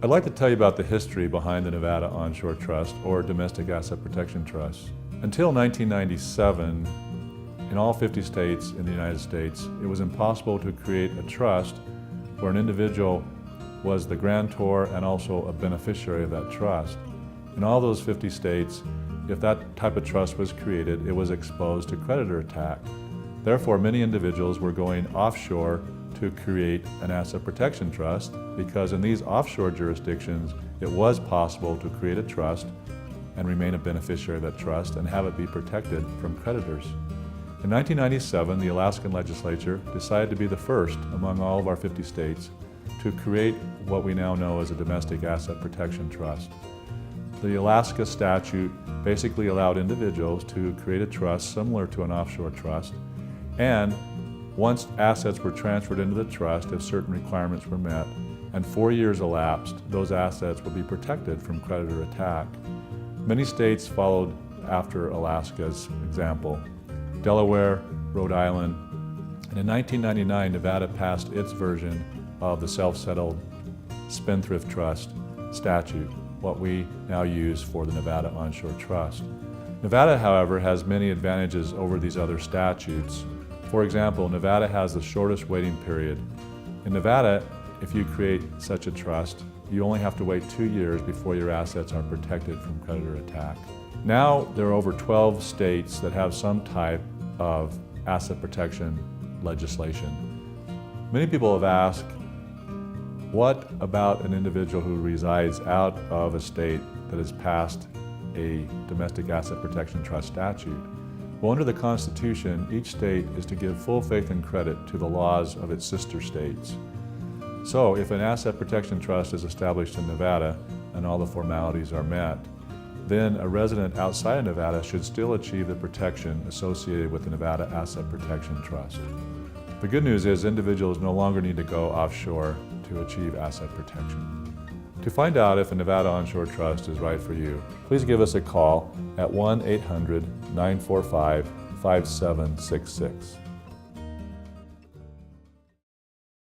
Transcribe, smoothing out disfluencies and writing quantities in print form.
I'd like to tell you about the history behind the Nevada Onshore Trust, or Domestic Asset Protection Trust. Until 1997, in all 50 states in the United States, it was impossible to create a trust where an individual was the grantor and also a beneficiary of that trust. In all those 50 states, if that type of trust was created, it was exposed to creditor attack. Therefore, many individuals were going offshore to create an asset protection trust, because in these offshore jurisdictions, it was possible to create a trust and remain a beneficiary of that trust and have it be protected from creditors. In 1997, the Alaskan legislature decided to be the first among all of our 50 states to create what we now know as a domestic asset protection trust. The Alaska statute basically allowed individuals to create a trust similar to an offshore trust, and once assets were transferred into the trust, if certain requirements were met, and 4 years elapsed, those assets would be protected from creditor attack. Many states followed after Alaska's example: Delaware, Rhode Island, and in 1999, Nevada passed its version of the self-settled spendthrift trust statute, what we now use for the Nevada Onshore Trust. Nevada, however, has many advantages over these other statutes. For example, Nevada has the shortest waiting period. In Nevada, if you create such a trust, you only have to wait 2 years before your assets are protected from creditor attack. Now, there are over 12 states that have some type of asset protection legislation. Many people have asked, what about an individual who resides out of a state that has passed a domestic asset protection trust statute? Well, under the Constitution, each state is to give full faith and credit to the laws of its sister states. So, if an asset protection trust is established in Nevada and all the formalities are met, then a resident outside of Nevada should still achieve the protection associated with the Nevada Asset Protection Trust. The good news is individuals no longer need to go offshore to achieve asset protection. To find out if a Nevada Onshore Trust is right for you, please give us a call at 1-800-945-5766.